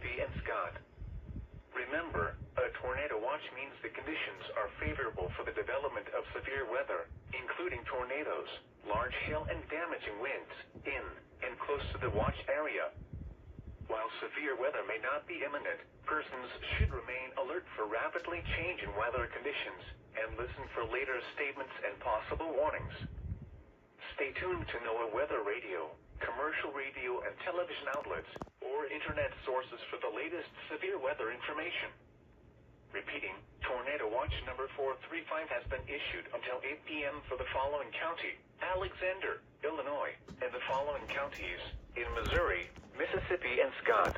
Mississippi, and Scott. Remember, a tornado watch means the conditions are favorable for the development of severe weather, including tornadoes, large hail and damaging winds, in and close to the watch area. While severe weather may not be imminent, persons should remain alert for rapidly changing weather conditions and listen for later statements and possible warnings. Stay tuned to NOAA Weather Radio, commercial radio and television outlets, or internet sources for the latest severe weather information. Repeating, Tornado Watch number 435 has been issued until 8 p.m. for the following county: Alexander, Illinois, and the following counties in Missouri, Mississippi, and Scott.